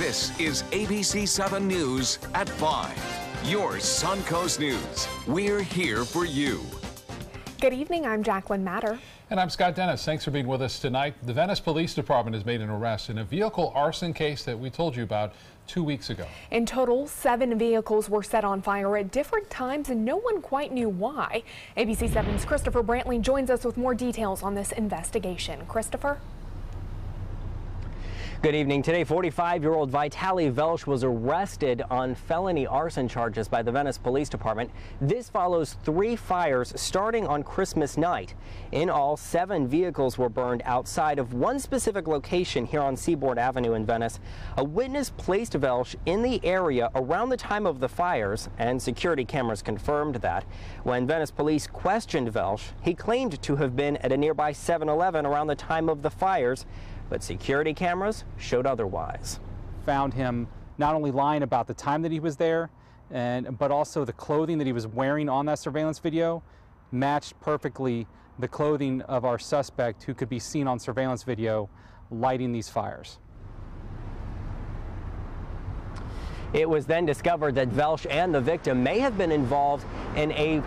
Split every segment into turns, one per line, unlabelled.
This is ABC7 News at 5. Your Suncoast News. We're here for you.
Good evening, I'm Jacqueline Matter.
And I'm Scott Dennis. Thanks for being with us tonight. The Venice Police Department has made an arrest in a vehicle arson case that we told you about 2 weeks ago.
In total, 7 vehicles were set on fire at different times and no one quite knew why. ABC7's Christopher Brantley joins us with more details on this investigation. Christopher?
Good evening. Today, 45-year-old Vitaly Velsh was arrested on felony arson charges by the Venice Police Department. This follows 3 fires starting on Christmas night. In all, 7 vehicles were burned outside of one specific location here on Seaboard Avenue in Venice. A witness placed Velsh in the area around the time of the fires, and security cameras confirmed that. When Venice police questioned Velsh, he claimed to have been at a nearby 7-Eleven around the time of the fires, but security cameras showed otherwise.
Found him not only lying about the time that he was there, but also the clothing that he was wearing on that surveillance video matched perfectly the clothing of our suspect, who could be seen on surveillance video lighting these fires.
It was then discovered that Velsh and the victim may have been involved in a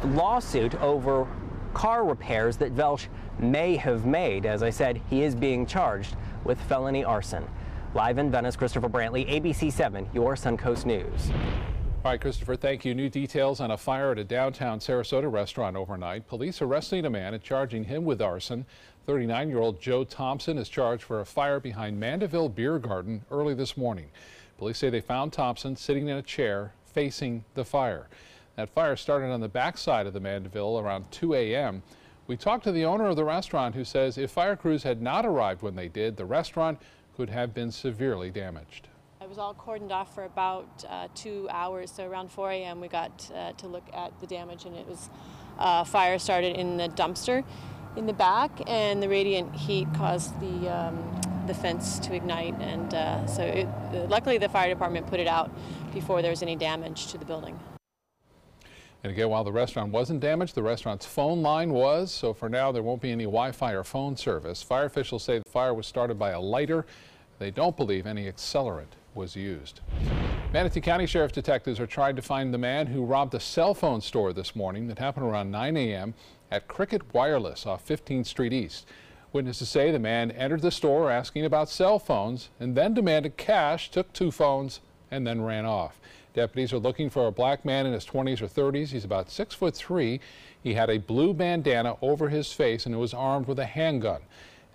lawsuit over car repairs that Velsh may have made. As I said, he is being charged with felony arson. Live in Venice, Christopher Brantley, ABC7, your Suncoast News.
All right, Christopher, thank you. New details on a fire at a downtown Sarasota restaurant overnight. Police arresting a man and charging him with arson. 39-year-old Joe Thompson is charged for a fire behind Mandeville Beer Garden early this morning. Police say they found Thompson sitting in a chair facing the fire. That fire started on the backside of the Mandeville around 2 a.m. We talked to the owner of the restaurant, who says if fire crews had not arrived when they did, the restaurant could have been severely damaged.
It was all cordoned off for about 2 hours, so around 4 a.m. we got to look at the damage, and it was fire started in the dumpster in the back, and the radiant heat caused the fence to ignite, and luckily the fire department put it out before there was any damage to the building.
And again, while the restaurant wasn't damaged, the restaurant's phone line was, so for now there won't be any Wi-Fi or phone service. Fire officials say the fire was started by a lighter. They don't believe any accelerant was used. Manatee County Sheriff's detectives are trying to find the man who robbed a cell phone store this morning. That happened around 9 a.m. at Cricket Wireless off 15th Street East. Witnesses say the man entered the store asking about cell phones and then demanded cash, took 2 phones, and then ran off. Deputies are looking for a black man in his 20s or 30s. He's about 6'3". He had a blue bandana over his face and was armed with a handgun.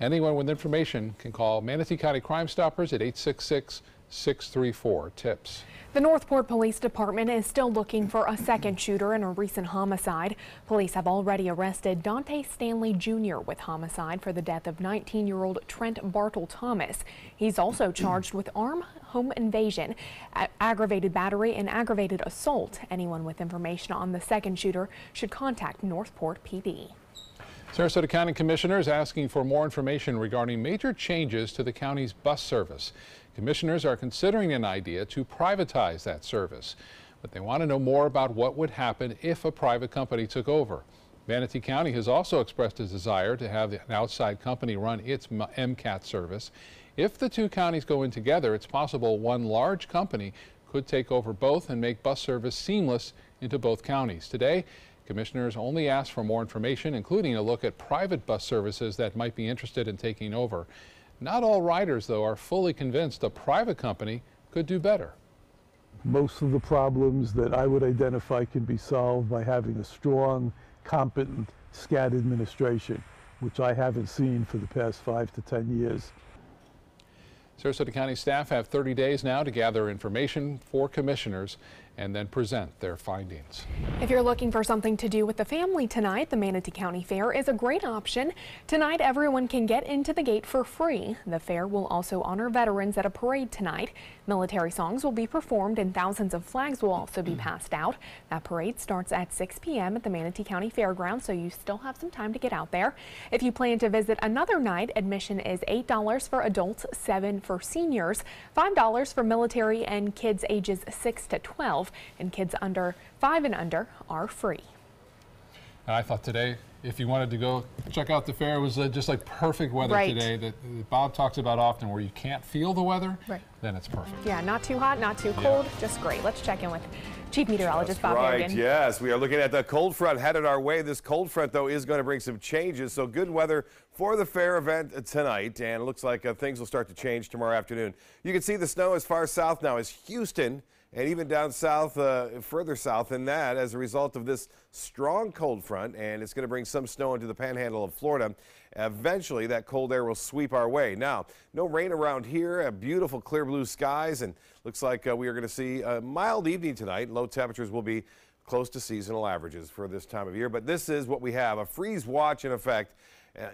Anyone with information can call Manatee County Crime Stoppers at 866-634-TIPS.
The Northport Police Department is still looking for a second shooter in a recent homicide. Police have already arrested Dante Stanley Jr. with homicide for the death of 19-year-old Trent Bartle Thomas. He's also charged with armed home invasion, aggravated battery, and aggravated assault. Anyone with information on the second shooter should contact Northport PD.
Sarasota County Commissioners asking for more information regarding major changes to the county's bus service. Commissioners are considering an idea to privatize that service, but they want to know more about what would happen if a private company took over. Manatee County has also expressed a desire to have an outside company run its MCAT service. If the 2 counties go in together, it's possible one large company could take over both and make bus service seamless into both counties. Today, commissioners only asked for more information, including a look at private bus services that might be interested in taking over. Not all riders, though, are fully convinced a private company could do better.
Most of the problems that I would identify can be solved by having a strong, competent SCAT administration, which I haven't seen for the past 5 to 10 years.
Sarasota County staff have 30 days now to gather information for commissioners and then present their findings.
If you're looking for something to do with the family tonight, the Manatee County Fair is a great option. Tonight, everyone can get into the gate for free. The fair will also honor veterans at a parade tonight. Military songs will be performed and thousands of flags will also be passed out. That parade starts at 6 p.m. at the Manatee County Fairgrounds, so you still have some time to get out there. If you plan to visit another night, admission is $8 for adults, $7 for seniors, $5 for military and kids ages 6 to 12, and kids under 5 and under are free.
And I thought today if you wanted to go check out the fair, it was just like perfect weather
Right.
today that Bob talks about often, where you can't feel the weather,
Right.
then it's perfect.
Yeah, not too hot, not too cold, just great. Let's check in with Chief Meteorologist Bob
Right,
Harrigan.
yes, we are looking at the cold front headed our way. This cold front, though, is going to bring some changes, so good weather for the fair event tonight, and it looks like things will start to change tomorrow afternoon. You can see the snow as far south now as Houston, and even down south, further south than that, as a result of this strong cold front, and it's going to bring some snow into the panhandle of Florida. Eventually, that cold air will sweep our way. Now, no rain around here, beautiful clear blue skies, and looks like we are going to see a mild evening tonight. Low temperatures will be close to seasonal averages for this time of year, but this is what we have, a freeze watch in effect.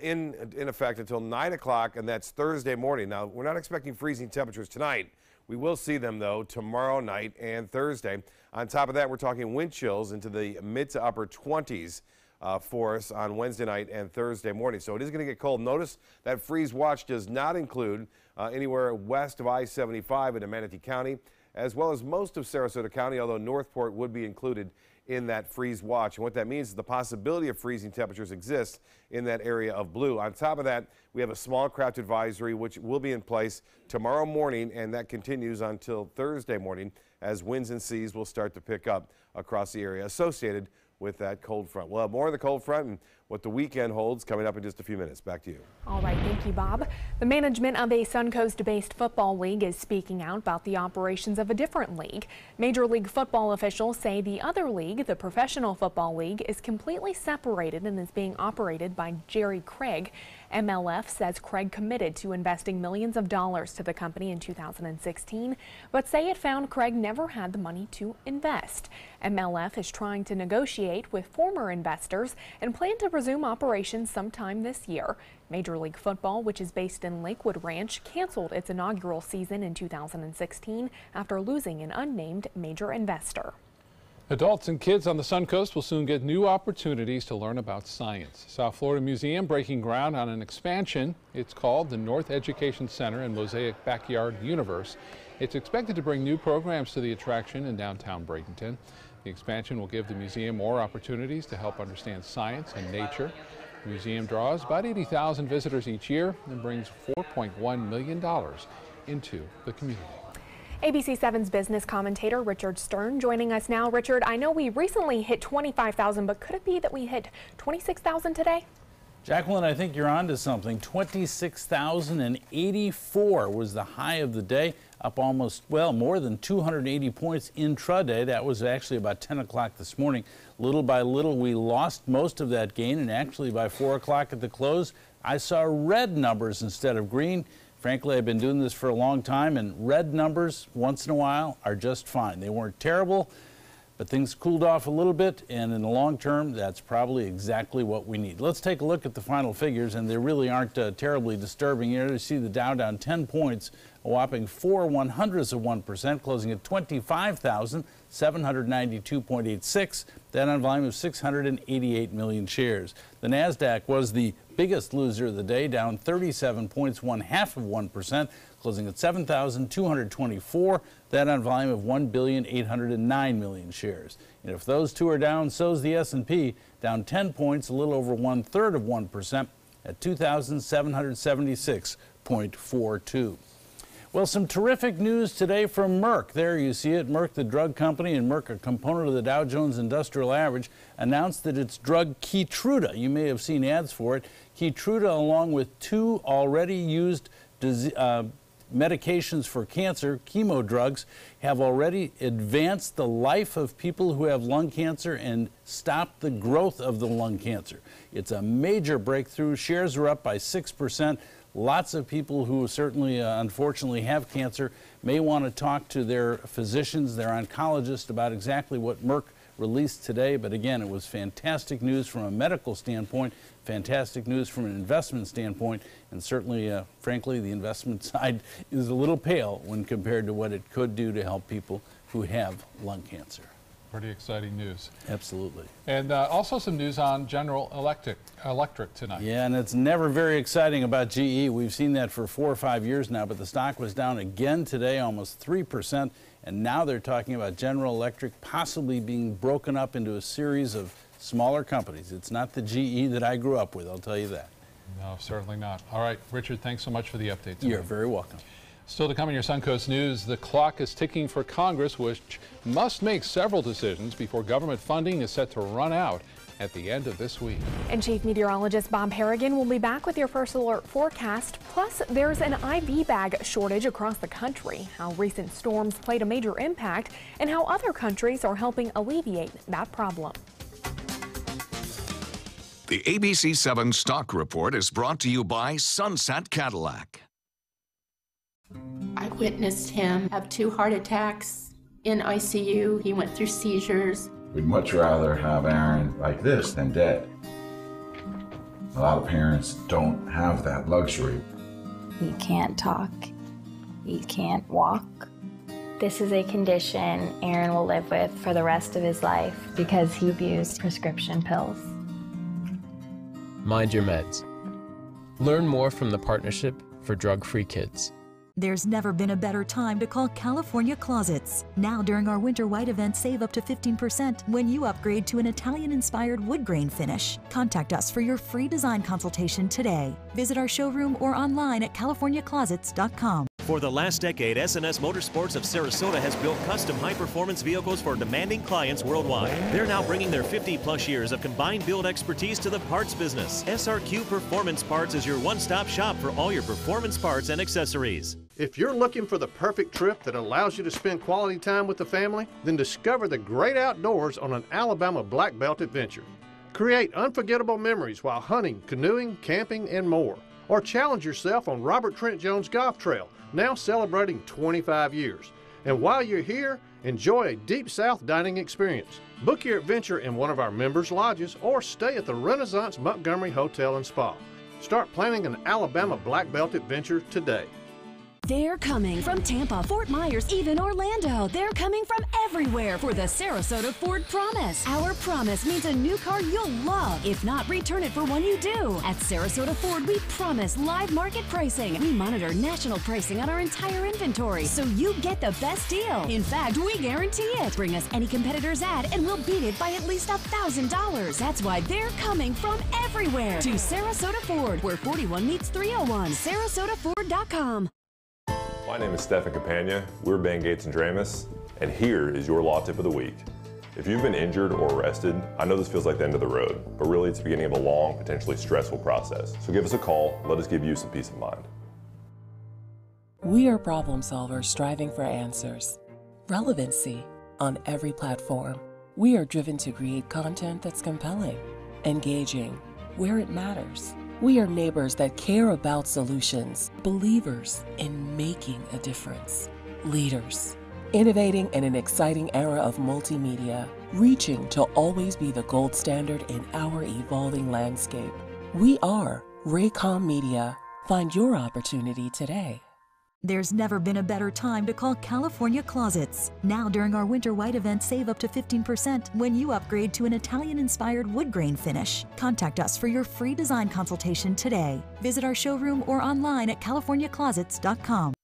In effect until 9 o'clock, and that's Thursday morning. Now, we're not expecting freezing temperatures tonight. We will see them, though, tomorrow night and Thursday. On top of that, we're talking wind chills into the mid to upper 20s for us on Wednesday night and Thursday morning. So it is going to get cold. Notice that freeze watch does not include anywhere west of I-75 into Manatee County, as well as most of Sarasota County, although Northport would be included in that freeze watch. And what that means is the possibility of freezing temperatures exists in that area of blue. On top of that, we have a small craft advisory which will be in place tomorrow morning, and that continues until Thursday morning as winds and seas will start to pick up across the area associated with that cold front. We'll have more of the cold front and what the weekend holds coming up in just a few minutes. Back to you.
All right, thank you, Bob. The management of a Suncoast-based football league is speaking out about the operations of a different league. Major League Football officials say the other league, the Professional Football League, is completely separated and is being operated by Jerry Craig. MLF says Craig committed to investing millions of dollars to the company in 2016, but say it found Craig never had the money to invest. MLF is trying to negotiate with former investors and plan to resume operations sometime this year. Major League Football, which is based in Lakewood Ranch, canceled its inaugural season in 2016 after losing an unnamed major investor.
Adults and kids on the Suncoast will soon get new opportunities to learn about science. South Florida Museum breaking ground on an expansion. It's called the North Education Center and Mosaic Backyard Universe. It's expected to bring new programs to the attraction in downtown Bradenton. The expansion will give the museum more opportunities to help understand science and nature. The museum draws about 80,000 visitors each year and brings $4.1 million into the community.
ABC7's business commentator Richard Stern joining us now. Richard, I know we recently hit 25,000, but could it be that we hit 26,000 today?
Jacqueline, I think you're onto something. 26,084 was the high of the day, up almost, well, more than 280 points intraday. That was actually about 10 o'clock this morning. Little by little, we lost most of that gain, and actually by 4 o'clock at the close, I saw red numbers instead of green. Frankly, I've been doing this for a long time, and red numbers once in a while are just fine. They weren't terrible, but things cooled off a little bit, and in the long term, that's probably exactly what we need. Let's take a look at the final figures, and they really aren't terribly disturbing. Here you see the Dow down 10 points, a whopping 0.04%, closing at 25,792.86. That on volume of 688 million shares. The NASDAQ was the biggest loser of the day, down 37 points, 0.5%, closing at 7,224. That on volume of 1,809 million shares. And if those two are down, so's the S&P, down 10 points, a little over 1/3% at 2,776.42. Well, some terrific news today from Merck. There you see it. Merck, the drug company, and Merck, a component of the Dow Jones Industrial Average, announced that its drug Keytruda, you may have seen ads for it, Keytruda, along with two already used medications for cancer, chemo drugs, have already advanced the life of people who have lung cancer and stopped the growth of the lung cancer. It's a major breakthrough. Shares are up by 6%. Lots of people who certainly, unfortunately, have cancer may want to talk to their physicians, their oncologists, about exactly what Merck released today. But again, it was fantastic news from a medical standpoint, fantastic news from an investment standpoint, and certainly, frankly, the investment side is a little pale when compared to what it could do to help people who have lung cancer.
Pretty exciting news.
Absolutely.
And also some news on General Electric tonight.
Yeah, and it's never very exciting about GE. We've seen that for 4 or 5 years now, but the stock was down again today, almost 3%. And now they're talking about General Electric possibly being broken up into a series of smaller companies. It's not the GE that I grew up with, I'll tell you that.
No, certainly not. All right, Richard, thanks so much for the update tonight.
You're very welcome.
Still to come in your Suncoast News, the clock is ticking for Congress, which must make several decisions before government funding is set to run out at the end of this week.
And Chief Meteorologist Bob Harrigan will be back with your first alert forecast. Plus, there's an IV bag shortage across the country, how recent storms played a major impact, and how other countries are helping alleviate that problem.
The ABC7 Stock Report is brought to you by Sunset Cadillac.
I witnessed him have 2 heart attacks in ICU. He went through seizures.
We'd much rather have Aaron like this than dead. A lot of parents don't have that luxury.
He can't talk. He can't walk. This is a condition Aaron will live with for the rest of his life because he abused prescription pills.
Mind your meds. Learn more from the Partnership for Drug-Free Kids.
There's never been a better time to call California Closets. Now during our Winter White event, save up to 15% when you upgrade to an Italian-inspired wood grain finish. Contact us for your free design consultation today. Visit our showroom or online at californiaclosets.com.
For the last decade, S&S Motorsports of Sarasota has built custom high-performance vehicles for demanding clients worldwide. They're now bringing their 50-plus years of combined build expertise to the parts business. SRQ Performance Parts is your one-stop shop for all your performance parts and accessories.
If you're looking for the perfect trip that allows you to spend quality time with the family, then discover the great outdoors on an Alabama Black Belt adventure. Create unforgettable memories while hunting, canoeing, camping, and more. Or challenge yourself on Robert Trent Jones Golf Trail, now celebrating 25 years. And while you're here, enjoy a Deep South dining experience. Book your adventure in one of our members' lodges or stay at the Renaissance Montgomery Hotel and Spa. Start planning an Alabama Black Belt adventure today.
They're coming from Tampa, Fort Myers, even Orlando. They're coming from everywhere for the Sarasota Ford Promise. Our promise means a new car you'll love. If not, return it for one you do. At Sarasota Ford, we promise live market pricing. We monitor national pricing on our entire inventory, so you get the best deal. In fact, we guarantee it. Bring us any competitor's ad, and we'll beat it by at least $1,000. That's why they're coming from everywhere to Sarasota Ford, where 41 meets 301. SarasotaFord.com.
My name is Stefan Campagna. We're Ben Gates and Dramus, and here is your law tip of the week. If you've been injured or arrested, I know this feels like the end of the road, but really it's the beginning of a long, potentially stressful process. So give us a call. Let us give you some peace of mind.
We are problem solvers striving for answers. Relevancy on every platform. We are driven to create content that's compelling, engaging, where it matters. We are neighbors that care about solutions, believers in making a difference, leaders, innovating in an exciting era of multimedia, reaching to always be the gold standard in our evolving landscape. We are Raycom Media. Find your opportunity today.
There's never been a better time to call California Closets. Now during our Winter White event, save up to 15% when you upgrade to an Italian-inspired wood grain finish. Contact us for your free design consultation today. Visit our showroom or online at californiaclosets.com.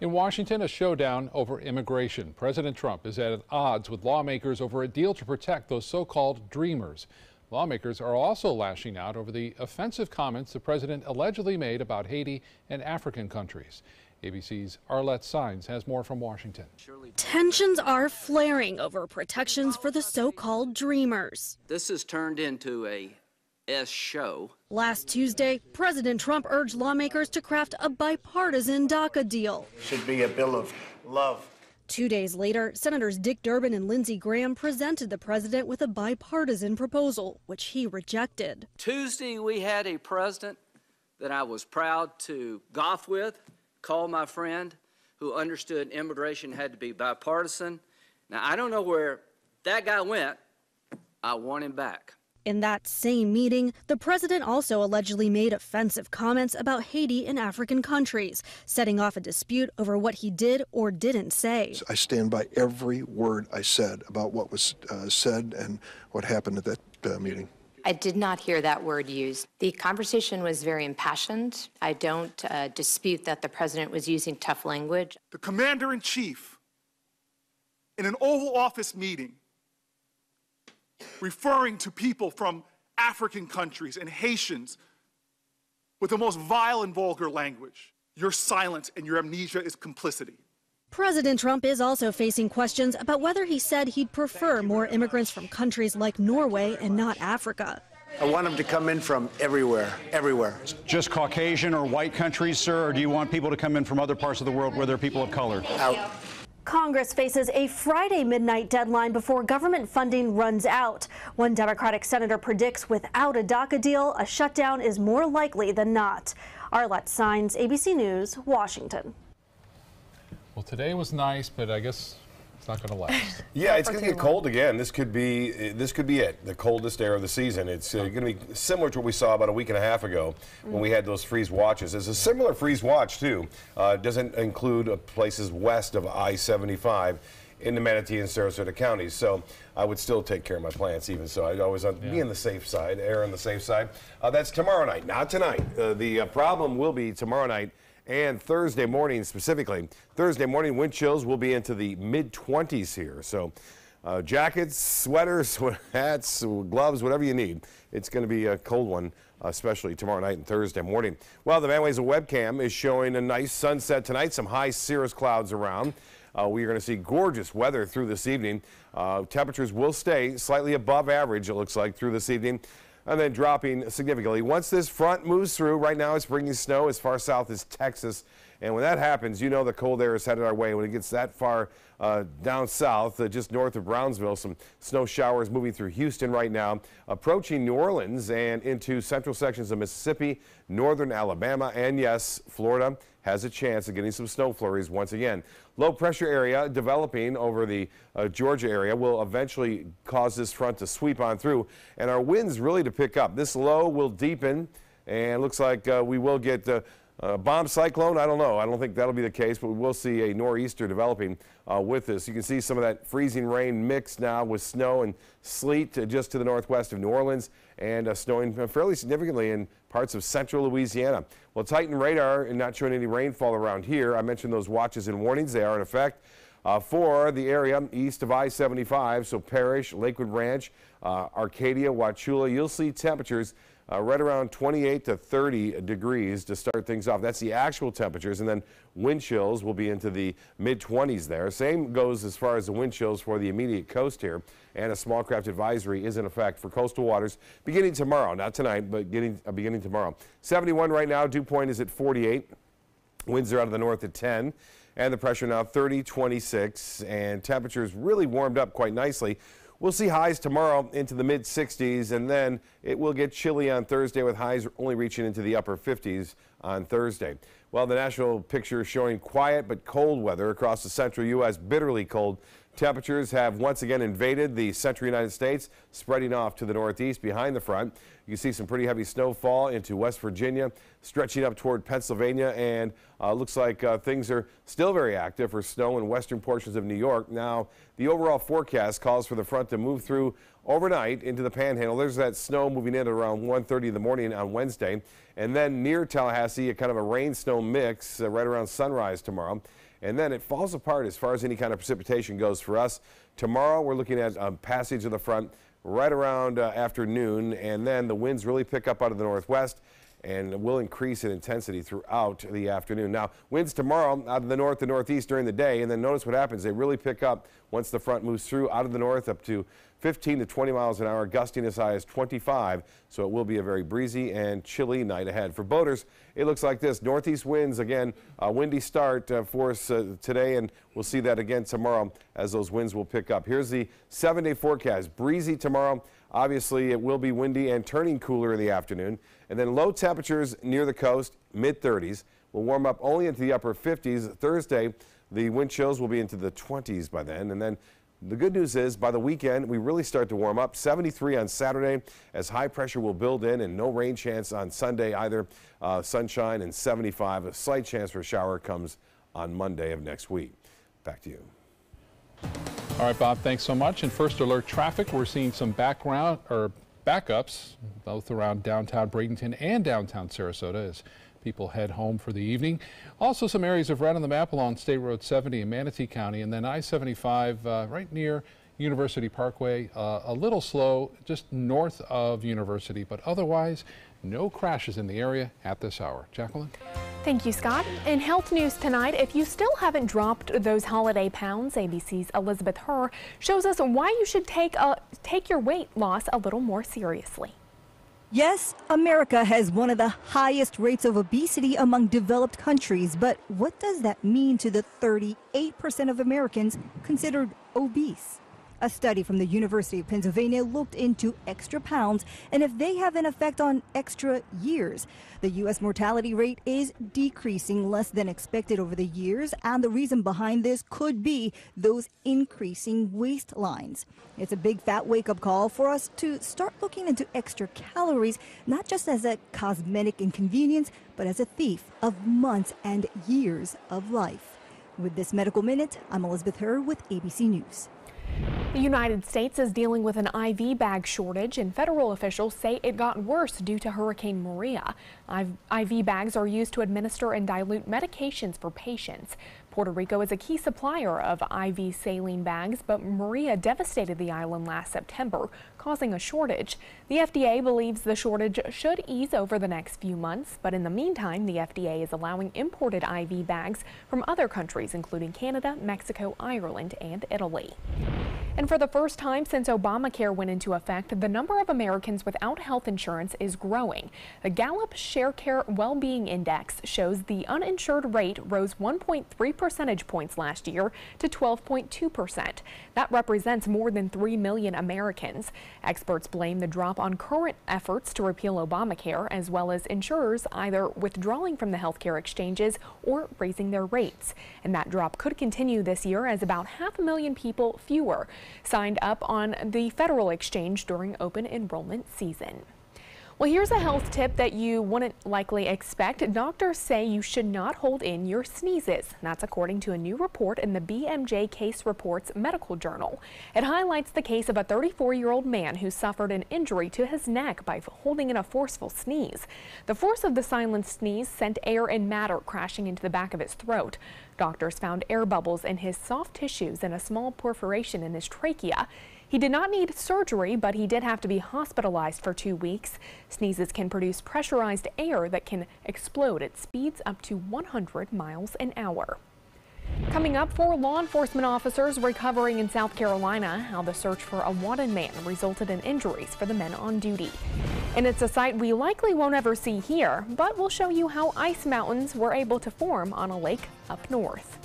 In Washington, a showdown over immigration. President Trump is at odds with lawmakers over a deal to protect those so-called dreamers. Lawmakers are also lashing out over the offensive comments the president allegedly made about Haiti and African countries. ABC's Arlette Saenz has more from Washington.
Tensions are flaring over protections for the so-called dreamers.
This has turned into a show.
Last Tuesday, President Trump urged lawmakers to craft a bipartisan DACA deal.
Should be a bill of love.
2 days later, Senators Dick Durbin and Lindsey Graham presented the president with a bipartisan proposal, which he rejected.
Tuesday, we had a president that I was proud to golf with, call my friend, who understood immigration had to be bipartisan. Now, I don't know where that guy went. I want him back.
In that same meeting, the president also allegedly made offensive comments about Haiti and African countries, setting off a dispute over what he did or didn't say.
I stand by every word I said about what was said and what happened at that meeting.
I did not hear that word used. The conversation was very impassioned. I don't dispute that the president was using tough language.
The commander-in-chief, in an Oval Office meeting,
referring to people from African countries and Haitians with the most vile and vulgar language. Your silence and your amnesia is complicity.
President Trump is also facing questions about whether he said he'd prefer more immigrants from countries like Norway and not Africa.
I want them to come in from everywhere, everywhere.
Just Caucasian or white countries, sir, or do you want people to come in from other parts of the world where there are people of color?
Out.
Congress faces a Friday midnight deadline before government funding runs out. One Democratic senator predicts without a DACA deal, a shutdown is more likely than not. Arlette Saenz, ABC News, Washington.
Well, today was nice, but I guess it's not going to last.
Yeah, it's going to get cold again. This could be it. The coldest air of the season. It's going to be similar to what we saw about a week and a half ago when we had those freeze watches. It's a similar freeze watch too. It doesn't include places west of I-75 in the Manatee and Sarasota counties. So I would still take care of my plants even so. I'd always be on the safe side, err on the safe side. That's tomorrow night, not tonight. The problem will be tomorrow night and Thursday morning specifically. Thursday morning wind chills will be into the mid-20s here. So jackets, sweaters, hats, gloves, whatever you need. It's going to be a cold one, especially tomorrow night and Thursday morning. Well, the Van Wezel webcam is showing a nice sunset tonight, some high cirrus clouds around. We are going to see gorgeous weather through this evening. Temperatures will stay slightly above average, it looks like, through this evening, and then dropping significantly. Once this front moves through, right now it's bringing snow as far south as Texas. And when that happens, you know the cold air is headed our way. When it gets that far down south, just north of Brownsville, some snow showers moving through Houston right now, approaching New Orleans and into central sections of Mississippi, northern Alabama, and yes, Florida has a chance of getting some snow flurries once again. Low pressure area developing over the Georgia area will eventually cause this front to sweep on through, and our winds really to pick up. This low will deepen, and looks like we will get bomb cyclone. I don't know. I don't think that'll be the case, but we will see a nor'easter developing with this. You can see some of that freezing rain mixed now with snow and sleet just to the northwest of New Orleans, and snowing fairly significantly in parts of central Louisiana. Well, Titan radar and not showing any rainfall around here. I mentioned those watches and warnings. They are in effect for the area east of I-75, so Parrish, Lakewood Ranch, Arcadia, Wauchula. You'll see temperatures right around 28 to 30 degrees to start things off. That's the actual temperatures, and then wind chills will be into the mid-20s there. Same goes as far as the wind chills for the immediate coast here, and a small craft advisory is in effect for coastal waters beginning tomorrow, not tonight, but beginning tomorrow. 71 right now, dew point is at 48. Winds are out of the north at 10. And the pressure now 30, 26, and temperatures really warmed up quite nicely. We'll see highs tomorrow into the mid-60s, and then it will get chilly on Thursday with highs only reaching into the upper 50s on Thursday. Well, the national picture is showing quiet but cold weather across the central U.S., bitterly cold. Temperatures have once again invaded the central United States, spreading off to the northeast behind the front. You see some pretty heavy snowfall into West Virginia, stretching up toward Pennsylvania, and looks like things are still very active for snow in western portions of New York. Now, the overall forecast calls for the front to move through overnight into the Panhandle. There's that snow moving in at around 1:30 in the morning on Wednesday, and then near Tallahassee, a kind of a rain-snow mix right around sunrise tomorrow. And then it falls apart as far as any kind of precipitation goes for us. Tomorrow, we're looking at passage of the front right around afternoon, and then the winds really pick up out of the northwest and will increase in intensity throughout the afternoon. Now, winds tomorrow out of the north and northeast during the day, and then notice what happens. They really pick up once the front moves through out of the north up to 15 to 20 miles an hour, gusting as high as 25. So it will be a very breezy and chilly night ahead. For boaters, it looks like this. Northeast winds, again, windy start for us today, and we'll see that again tomorrow as those winds will pick up. Here's the 7-day forecast. Breezy tomorrow. Obviously, it will be windy and turning cooler in the afternoon. And then low temperatures near the coast, mid-30s. Will warm up only into the upper 50s. Thursday, the wind chills will be into the 20s by then. And then the good news is by the weekend, we really start to warm up. 73 on Saturday as high pressure will build in, and no rain chance on Sunday either. Sunshine and 75. A slight chance for a shower comes on Monday of next week. Back to you.
All right, Bob, thanks so much. And first alert traffic, we're seeing some backups both around downtown Bradenton and downtown Sarasota as people head home for the evening. Also some areas of red on the map along State Road 70 in Manatee County, and then I-75 right near University Parkway, a little slow just north of University, but otherwise no crashes in the area at this hour. Jacqueline?
Thank you, Scott. In health news tonight, if you still haven't dropped those holiday pounds, ABC's Elizabeth Herr shows us why you should take your weight loss a little more seriously.
Yes, America has one of the highest rates of obesity among developed countries, but what does that mean to the 38% of Americans considered obese? A study from the University of Pennsylvania looked into extra pounds and if they have an effect on extra years. The U.S. mortality rate is decreasing less than expected over the years, and the reason behind this could be those increasing waistlines. It's a big fat wake-up call for us to start looking into extra calories, not just as a cosmetic inconvenience, but as a thief of months and years of life. With this Medical Minute, I'm Elizabeth Herr with ABC News.
The United States is dealing with an IV bag shortage, and federal officials say it got worse due to Hurricane Maria. IV bags are used to administer and dilute medications for patients. Puerto Rico is a key supplier of IV saline bags, but Maria devastated the island last September, causing a shortage. The FDA believes the shortage should ease over the next few months, but in the meantime, the FDA is allowing imported IV bags from other countries, including Canada, Mexico, Ireland, and Italy. And for the first time since Obamacare went into effect, the number of Americans without health insurance is growing. The Gallup ShareCare Wellbeing Index shows the uninsured rate rose 1.3 percentage points last year to 12.2%. That represents more than 3 million Americans. Experts blame the drop on current efforts to repeal Obamacare, as well as insurers either withdrawing from the healthcare exchanges or raising their rates. And that drop could continue this year as about 500,000 people fewer signed up on the federal exchange during open enrollment season. Well, here's a health tip that you wouldn't likely expect. Doctors say you should not hold in your sneezes. That's according to a new report in the BMJ Case Reports medical journal. It highlights the case of a 34-year-old man who suffered an injury to his neck by holding in a forceful sneeze. The force of the silent sneeze sent air and matter crashing into the back of his throat. Doctors found air bubbles in his soft tissues and a small perforation in his trachea. He did not need surgery, but he did have to be hospitalized for 2 weeks. Sneezes can produce pressurized air that can explode at speeds up to 100 miles an hour. Coming up, 4 law enforcement officers recovering in South Carolina, how the search for a wanted man resulted in injuries for the men on duty. And it's a sight we likely won't ever see here, but we'll show you how ice mountains were able to form on a lake up north.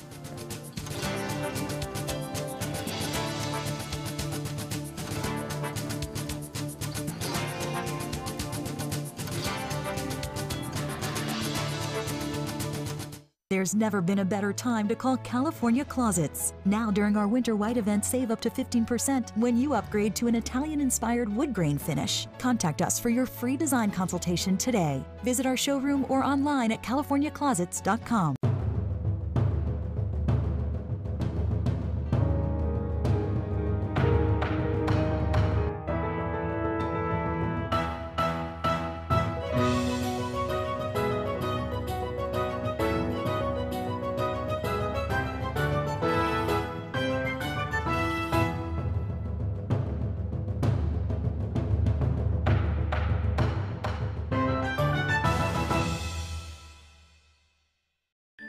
There's never been a better time to call California Closets. Now during our Winter White event, save up to 15% when you upgrade to an Italian-inspired wood grain finish. Contact us for your free design consultation today. Visit our showroom or online at californiaclosets.com.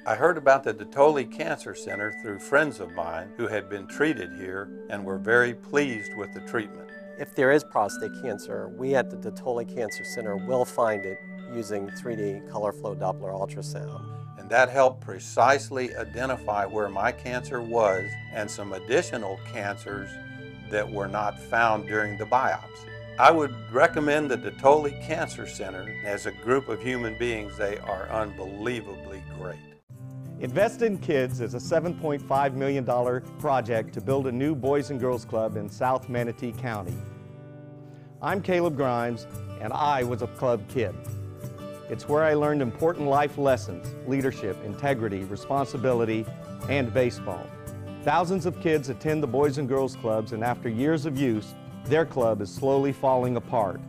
I heard about the Dotoli Cancer Center through friends of mine who had been treated here and were very pleased with the treatment.
If there is prostate cancer, we at the Dotoli Cancer Center will find it using 3D color flow Doppler ultrasound.
And that helped precisely identify where my cancer was and some additional cancers that were not found during the biopsy. I would recommend the Dotoli Cancer Center. As a group of human beings, they are unbelievably great.
Invest in Kids is a $7.5 million project to build a new Boys and Girls Club in South Manatee County. I'm Caleb Grimes, and I was a club kid. It's where I learned important life lessons, leadership, integrity, responsibility, and baseball. Thousands of kids attend the Boys and Girls Clubs, and after years of use, their club is slowly falling apart.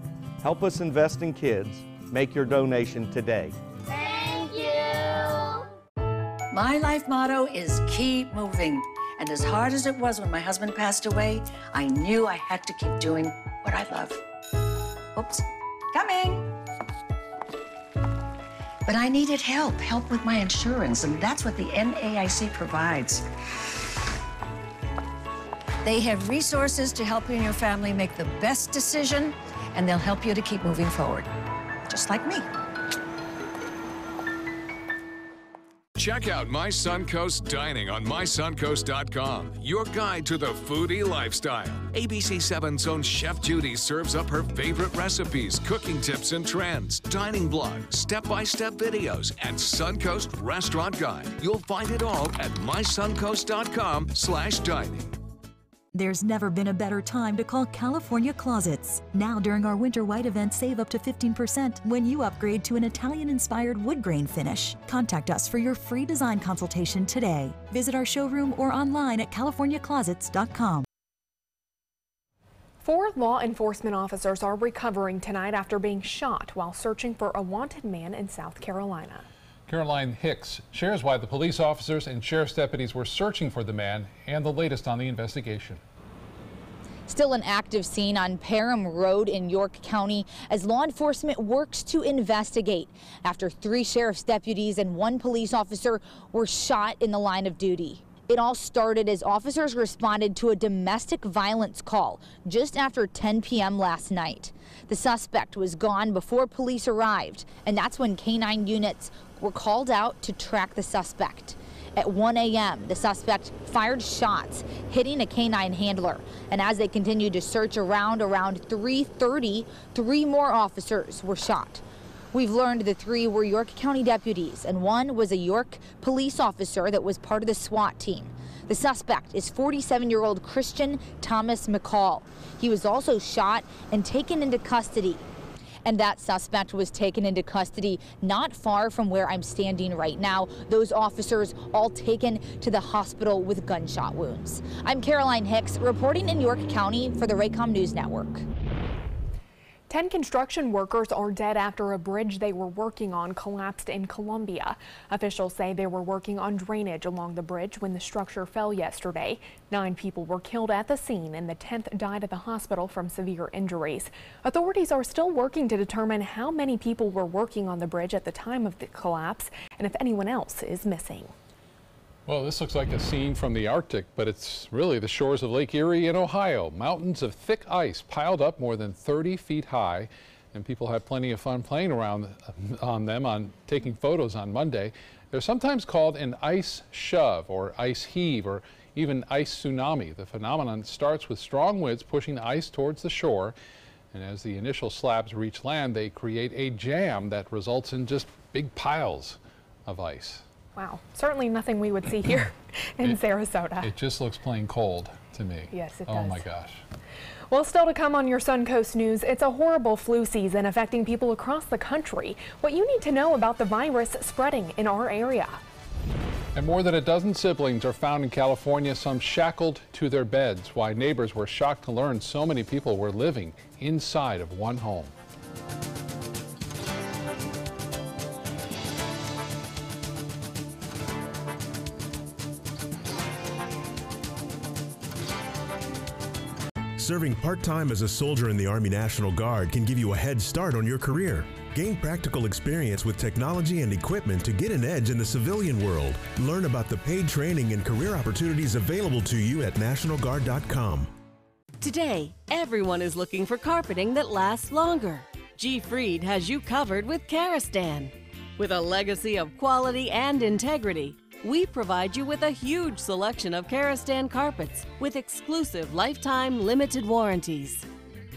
Help us invest in kids. Make your donation today.
My life motto is keep moving, and
And as hard as it was when my husband passed away, I knew I had to keep doing what I love. Oops, coming. But I needed help with my insurance, and that's what the NAIC provides. They have resources to help you and your family make the best decision, and they'll help you to keep moving forward, just like me.
Check out My Suncoast Dining on mysuncoast.com, your guide to the foodie lifestyle. ABC7's own Chef Judy serves up her favorite recipes, cooking tips and trends, dining blogs, step-by-step videos, and Suncoast Restaurant Guide. You'll find it all at mysuncoast.com/dining.
There's never been a better time to call California Closets. Now during our Winter White event, save up to 15% when you upgrade to an Italian-inspired wood grain finish. Contact us for your free design consultation today. Visit our showroom or online at californiaclosets.com.
4 law enforcement officers are recovering tonight after being shot while searching for a wanted man in South Carolina.
Caroline Hicks shares why the police officers and sheriff's deputies were searching for the man and the latest on the investigation.
Still an active scene on Parham Road in York County as law enforcement works to investigate after 3 sheriff's deputies and 1 police officer were shot in the line of duty. It all started as officers responded to a domestic violence call just after 10 p.m. last night. The suspect was gone before police arrived, and that's when K-9 units were called out to track the suspect. At 1 a.m., the suspect fired shots, hitting a K-9 handler. And as they continued to search around 3:30, 3 more officers were shot. We've learned the 3 were York County deputies, and 1 was a York police officer that was part of the SWAT team. The suspect is 47-year-old Christian Thomas McCall. He was also shot and taken into custody. And that suspect was taken into custody not far from where I'm standing right now. Those officers all taken to the hospital with gunshot wounds. I'm Caroline Hicks reporting in York County for the Raycom News Network.
10 construction workers are dead after a bridge they were working on collapsed in Colombia. Officials say they were working on drainage along the bridge when the structure fell yesterday. 9 people were killed at the scene and the 10th died at the hospital from severe injuries. Authorities are still working to determine how many people were working on the bridge at the time of the collapse and if anyone else is missing.
Well, this looks like a scene from the Arctic, but it's really the shores of Lake Erie in Ohio. Mountains of thick ice piled up more than 30 feet high, and people had plenty of fun playing around on them, taking photos on Monday. They're sometimes called an ice shove or ice heave or even ice tsunami. The phenomenon starts with strong winds pushing ice towards the shore, and as the initial slabs reach land, they create a jam that results in just big piles of ice.
Wow, certainly nothing we would see here in Sarasota.
It just looks plain cold to me.
Yes, it does.
Oh my gosh.
Well, still to come on your Suncoast News, it's a horrible flu season affecting people across the country. What you need to know about the virus spreading in our area.
And more than a dozen siblings are found in California, some shackled to their beds. Why neighbors were shocked to learn so many people were living inside of one home.
Serving part-time as a soldier in the Army National Guard can give you a head start on your career. Gain practical experience with technology and equipment to get an edge in the civilian world. Learn about the paid training and career opportunities available to you at nationalguard.com.
Today, everyone is looking for carpeting that lasts longer. G. Fried has you covered with Karastan. With a legacy of quality and integrity, we provide you with a huge selection of Karastan carpets with exclusive lifetime limited warranties.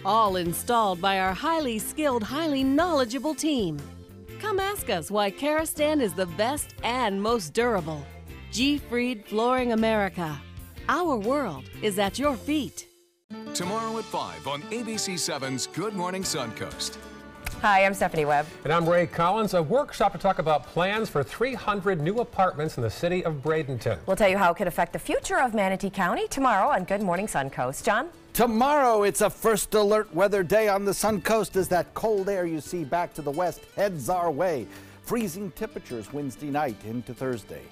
All installed by our highly skilled, highly knowledgeable team. Come ask us why Karastan is the best and most durable. G. Fried Flooring America. Our world is at your feet.
Tomorrow at 5 on ABC7's Good Morning Suncoast.
Hi, I'm Stephanie Webb.
And I'm Ray Collins. A workshop to talk about plans for 300 new apartments in the city of Bradenton.
We'll tell you how it could affect the future of Manatee County tomorrow on Good Morning Suncoast. John?
Tomorrow, it's a first alert weather day on the Suncoast as that cold air you see back to the west heads our way. Freezing temperatures Wednesday night into Thursday.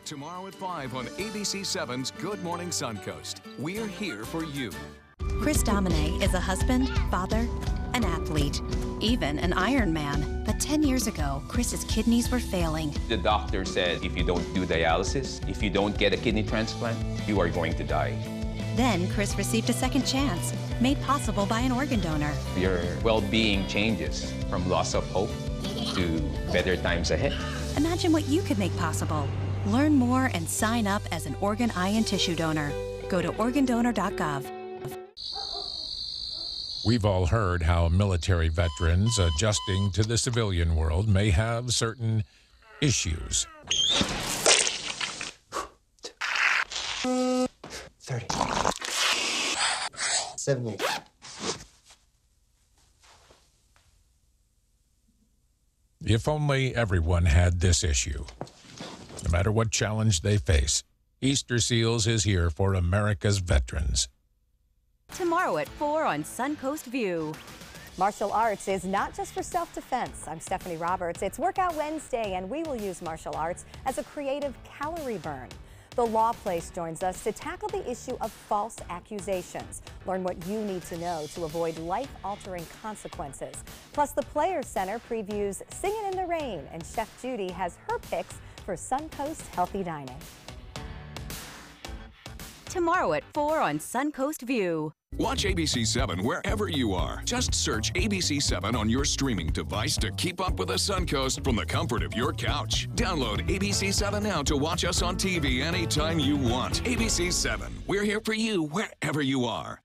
tomorrow at 5 on ABC7's Good Morning Suncoast. We're here for you.
Chris Domine is a husband, father, an athlete, even an Ironman. But 10 years ago, Chris's kidneys were failing.
The doctor said if you don't do dialysis, if you don't get a kidney transplant, you are going to die.
Then Chris received a second chance, made possible by an organ donor.
Your well-being changes from loss of hope to better times ahead.
Imagine what you could make possible. Learn more and sign up as an organ, eye, and tissue donor. Go to organdonor.gov.
We've all heard how military veterans adjusting to the civilian world may have certain issues.
30. 70.
If only everyone had this issue. No matter what challenge they face, Easter Seals is here for America's veterans.
Tomorrow at 4 on Suncoast View.
Martial arts is not just for self-defense. I'm Stephanie Roberts. It's Workout Wednesday, and we will use martial arts as a creative calorie burn. The Law Place joins us to tackle the issue of false accusations. Learn what you need to know to avoid life-altering consequences. Plus, the Players Center previews Singing in the Rain, and Chef Judy has her picks for Suncoast Healthy Dining.
Tomorrow at 4 on Suncoast View.
Watch ABC7 wherever you are. Just search ABC7 on your streaming device to keep up with the Suncoast from the comfort of your couch. Download ABC7 now to watch us on TV anytime you want. ABC7, we're here for you wherever you are.